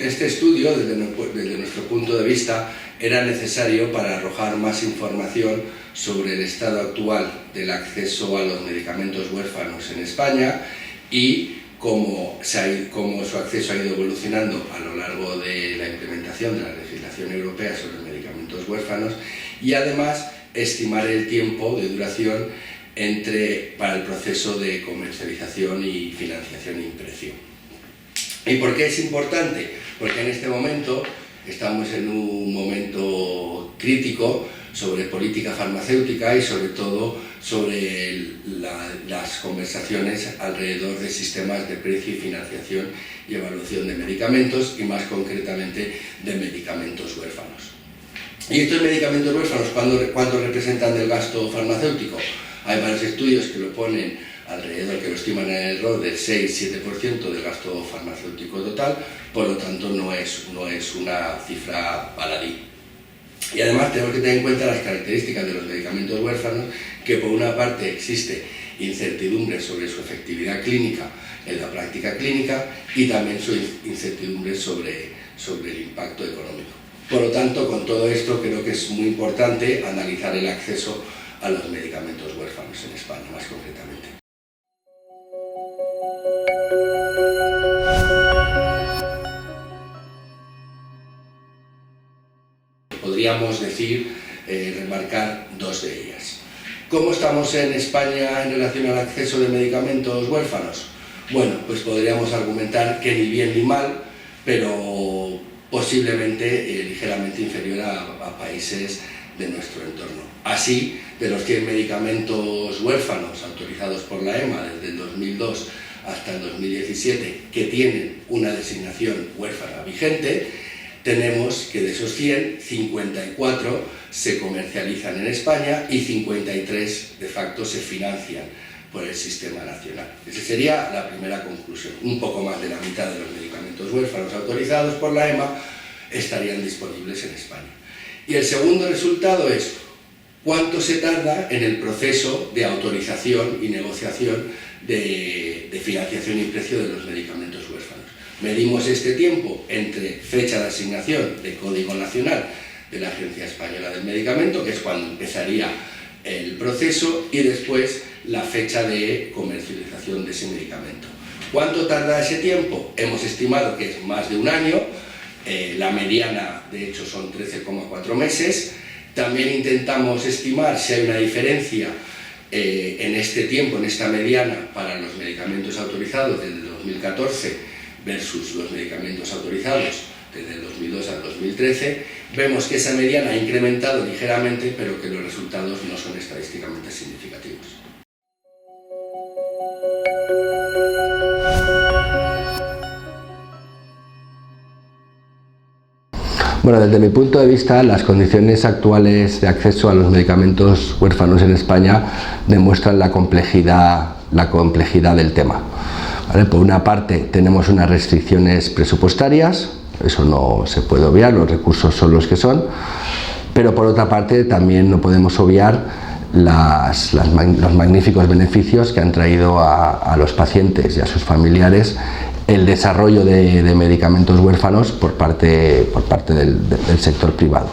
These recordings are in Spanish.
Este estudio, desde nuestro punto de vista, era necesario para arrojar más información sobre el estado actual del acceso a los medicamentos huérfanos en España y cómo su acceso ha ido evolucionando a lo largo de la implementación de la legislación europea sobre medicamentos huérfanos y además estimar el tiempo de duración para el proceso de comercialización y financiación e impresión. ¿Y por qué es importante? Porque en este momento estamos en un momento crítico sobre política farmacéutica y sobre todo sobre las conversaciones alrededor de sistemas de precio y financiación y evaluación de medicamentos y más concretamente de medicamentos huérfanos. ¿Y estos medicamentos huérfanos cuánto representan del gasto farmacéutico? Hay varios estudios que lo ponen alrededor, que lo estiman en el error del 6-7% del gasto farmacéutico total, por lo tanto no es una cifra baladí. Y además tenemos que tener en cuenta las características de los medicamentos huérfanos, que por una parte existe incertidumbre sobre su efectividad clínica en la práctica clínica y también su incertidumbre sobre el impacto económico. Por lo tanto, con todo esto creo que es muy importante analizar el acceso a los medicamentos huérfanos en España, más concretamente. Podríamos remarcar dos de ellas. ¿Cómo estamos en España en relación al acceso de medicamentos huérfanos? Bueno, pues podríamos argumentar que ni bien ni mal, pero posiblemente ligeramente inferior a países de nuestro entorno. Así, de los 100 medicamentos huérfanos autorizados por la EMA desde el 2002 hasta el 2017 que tienen una designación huérfana vigente, tenemos que de esos 100, 54 se comercializan en España y 53 de facto se financian por el sistema nacional. Esa sería la primera conclusión. Un poco más de la mitad de los medicamentos huérfanos autorizados por la EMA estarían disponibles en España. Y el segundo resultado es cuánto se tarda en el proceso de autorización y negociación de financiación y precio de los medicamentos huérfanos. Medimos este tiempo entre fecha de asignación de Código Nacional de la Agencia Española del Medicamento, que es cuando empezaría el proceso, y después la fecha de comercialización de ese medicamento. ¿Cuánto tarda ese tiempo? Hemos estimado que es más de un año. La mediana, de hecho, son 13,4 meses. También intentamos estimar si hay una diferencia en este tiempo, en esta mediana, para los medicamentos autorizados desde el 2014 versus los medicamentos autorizados desde el 2002 al 2013. Vemos que esa mediana ha incrementado ligeramente, pero que los resultados no son estadísticamente significativos. Bueno, desde mi punto de vista, las condiciones actuales de acceso a los medicamentos huérfanos en España demuestran la complejidad del tema. ¿Vale? Por una parte, tenemos unas restricciones presupuestarias, eso no se puede obviar, los recursos son los que son, pero por otra parte también no podemos obviar los magníficos beneficios que han traído a los pacientes y a sus familiares el desarrollo de medicamentos huérfanos por parte del sector privado.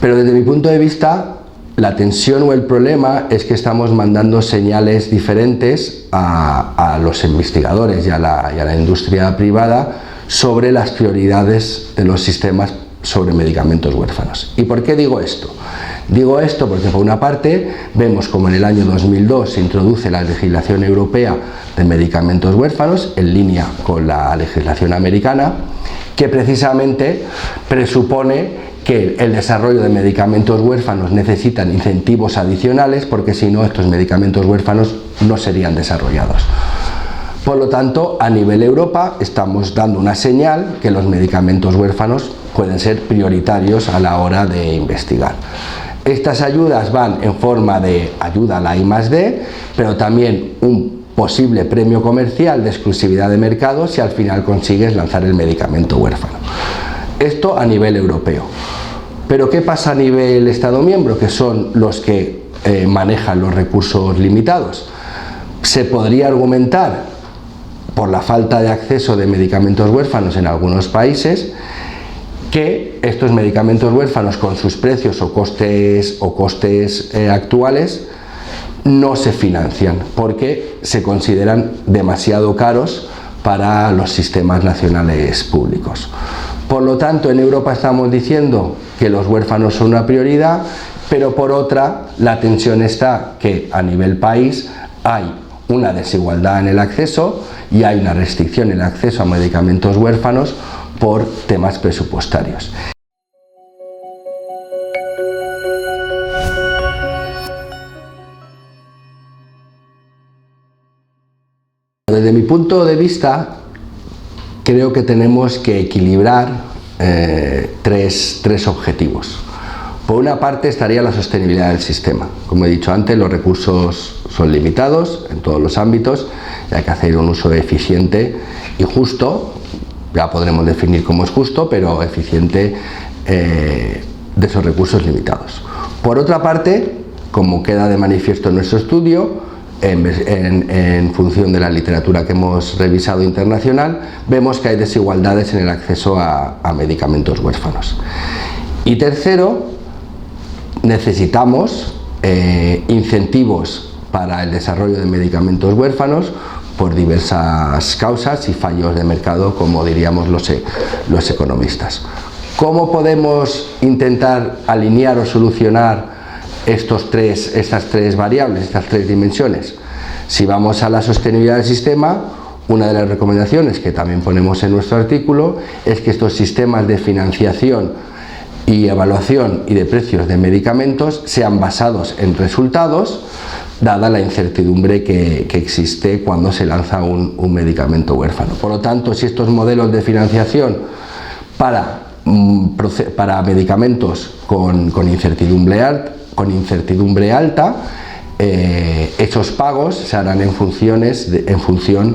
Pero desde mi punto de vista, la tensión o el problema es que estamos mandando señales diferentes a los investigadores y a la industria privada sobre las prioridades de los sistemas sobre medicamentos huérfanos. ¿Y por qué digo esto? Digo esto porque por una parte vemos como en el año 2002 se introduce la legislación europea de medicamentos huérfanos en línea con la legislación americana, que precisamente presupone que el desarrollo de medicamentos huérfanos necesitan incentivos adicionales porque si no estos medicamentos huérfanos no serían desarrollados. Por lo tanto, a nivel Europa estamos dando una señal que los medicamentos huérfanos pueden ser prioritarios a la hora de investigar. Estas ayudas van en forma de ayuda a la I+D, pero también un posible premio comercial de exclusividad de mercado si al final consigues lanzar el medicamento huérfano. Esto a nivel europeo. Pero ¿qué pasa a nivel Estado miembro, que son los que manejan los recursos limitados? Se podría argumentar por la falta de acceso de medicamentos huérfanos en algunos países, que estos medicamentos huérfanos con sus precios o costes actuales no se financian porque se consideran demasiado caros para los sistemas nacionales públicos. Por lo tanto, en Europa estamos diciendo que los huérfanos son una prioridad, pero por otra, la tensión está que a nivel país hay una desigualdad en el acceso y hay una restricción en el acceso a medicamentos huérfanos por temas presupuestarios. Desde mi punto de vista, creo que tenemos que equilibrar tres objetivos. Por una parte estaría la sostenibilidad del sistema. Como he dicho antes, los recursos son limitados en todos los ámbitos y hay que hacer un uso eficiente y justo, ya podremos definir cómo es justo, pero eficiente de esos recursos limitados. Por otra parte, como queda de manifiesto en nuestro estudio, en función de la literatura que hemos revisado internacional, vemos que hay desigualdades en el acceso a medicamentos huérfanos. Y tercero, necesitamos incentivos para el desarrollo de medicamentos huérfanos por diversas causas y fallos de mercado, como diríamos los economistas. ¿Cómo podemos intentar alinear o solucionar estas tres variables, estas tres dimensiones? Si vamos a la sostenibilidad del sistema, una de las recomendaciones que también ponemos en nuestro artículo es que estos sistemas de financiación y evaluación y de precios de medicamentos sean basados en resultados, dada la incertidumbre que existe cuando se lanza un medicamento huérfano. Por lo tanto, si estos modelos de financiación para medicamentos con incertidumbre alta, esos pagos se harán en función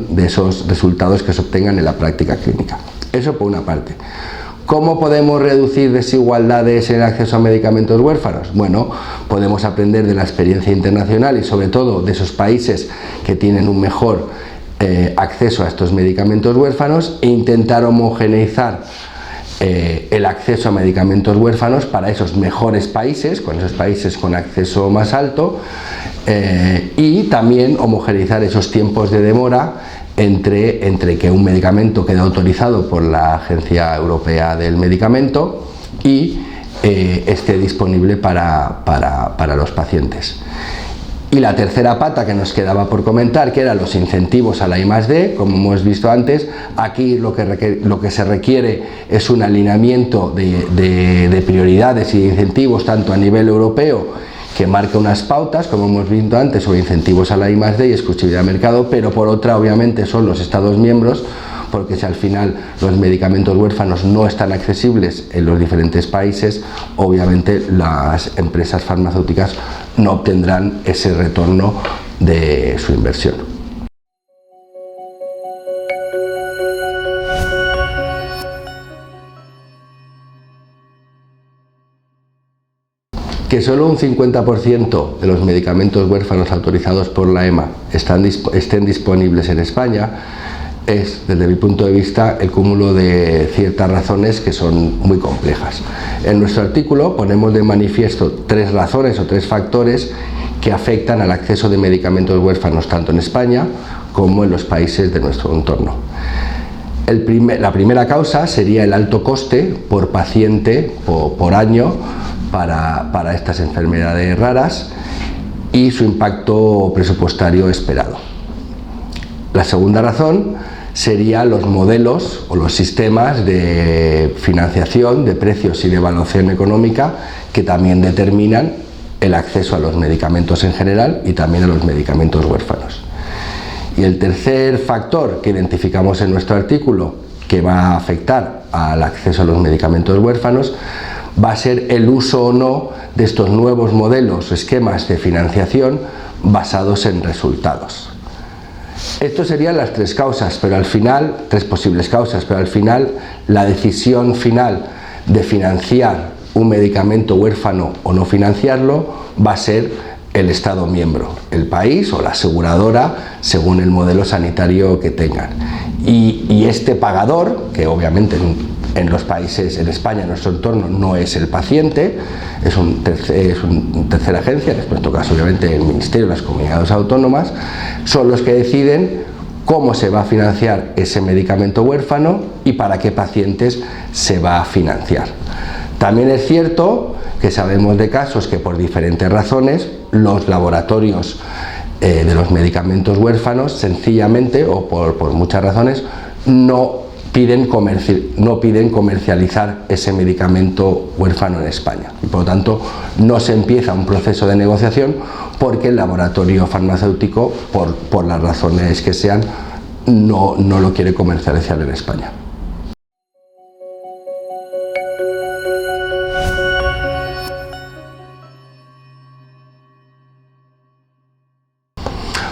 de esos resultados que se obtengan en la práctica clínica. Eso por una parte. ¿Cómo podemos reducir desigualdades en el acceso a medicamentos huérfanos? Bueno, podemos aprender de la experiencia internacional y sobre todo de esos países que tienen un mejor acceso a estos medicamentos huérfanos e intentar homogeneizar el acceso a medicamentos huérfanos para esos mejores países, con esos países con acceso más alto, y también homogeneizar esos tiempos de demora entre que un medicamento queda autorizado por la Agencia Europea del Medicamento y esté disponible para los pacientes. Y la tercera pata que nos quedaba por comentar, que eran los incentivos a la I+D, como hemos visto antes. Aquí lo que se requiere es un alineamiento de prioridades y de incentivos tanto a nivel europeo, que marca unas pautas, como hemos visto antes, sobre incentivos a la I+D y exclusividad de mercado, pero por otra obviamente son los Estados miembros, porque si al final los medicamentos huérfanos no están accesibles en los diferentes países, obviamente las empresas farmacéuticas no obtendrán ese retorno de su inversión. Que solo un 50% de los medicamentos huérfanos autorizados por la EMA estén disponibles en España es, desde mi punto de vista, el cúmulo de ciertas razones que son muy complejas. En nuestro artículo ponemos de manifiesto tres razones o tres factores que afectan al acceso de medicamentos huérfanos tanto en España como en los países de nuestro entorno. La primera causa sería el alto coste por paciente o por año para estas enfermedades raras y su impacto presupuestario esperado. La segunda razón sería los modelos o los sistemas de financiación, de precios y de evaluación económica que también determinan el acceso a los medicamentos en general y también a los medicamentos huérfanos. Y el tercer factor que identificamos en nuestro artículo que va a afectar al acceso a los medicamentos huérfanos va a ser el uso o no de estos nuevos modelos o esquemas de financiación basados en resultados. Estas serían las tres causas, pero al final, tres posibles causas, pero al final la decisión final de financiar un medicamento huérfano o no financiarlo va a ser el Estado miembro, el país o la aseguradora, según el modelo sanitario que tengan. Y este pagador, que obviamente en los países, en España, en nuestro entorno, no es el paciente, es una tercera agencia, en este caso obviamente el Ministerio, las comunidades autónomas, son los que deciden cómo se va a financiar ese medicamento huérfano y para qué pacientes se va a financiar. También es cierto que sabemos de casos que por diferentes razones los laboratorios de los medicamentos huérfanos sencillamente o por muchas razones no piden comercializar ese medicamento huérfano en España y por lo tanto no se empieza un proceso de negociación porque el laboratorio farmacéutico por las razones que sean no lo quiere comercializar en España.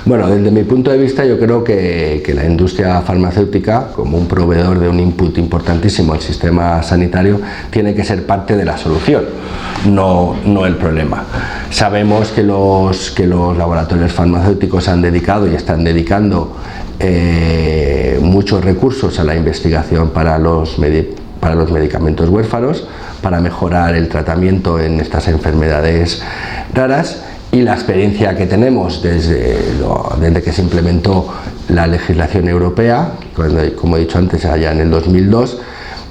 Bueno, desde mi punto de vista yo creo que la industria farmacéutica, como un proveedor de un input importantísimo al sistema sanitario, tiene que ser parte de la solución, no el problema. Sabemos que los laboratorios farmacéuticos han dedicado y están dedicando muchos recursos a la investigación para los medicamentos huérfanos, para mejorar el tratamiento en estas enfermedades raras. Y la experiencia que tenemos desde que se implementó la legislación europea, como he dicho antes, allá en el 2002,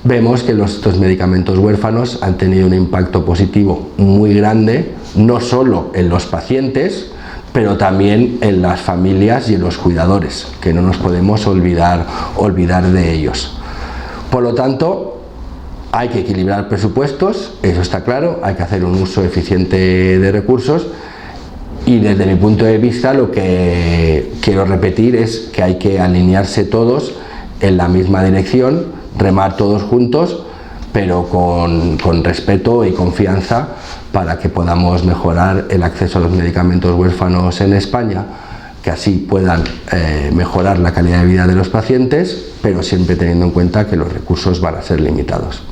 vemos que estos medicamentos huérfanos han tenido un impacto positivo muy grande, no solo en los pacientes, pero también en las familias y en los cuidadores, que no nos podemos olvidar de ellos. Por lo tanto, hay que equilibrar presupuestos, eso está claro, hay que hacer un uso eficiente de recursos. Y desde mi punto de vista lo que quiero repetir es que hay que alinearse todos en la misma dirección, remar todos juntos, pero con respeto y confianza para que podamos mejorar el acceso a los medicamentos huérfanos en España, que así puedan mejorar la calidad de vida de los pacientes, pero siempre teniendo en cuenta que los recursos van a ser limitados.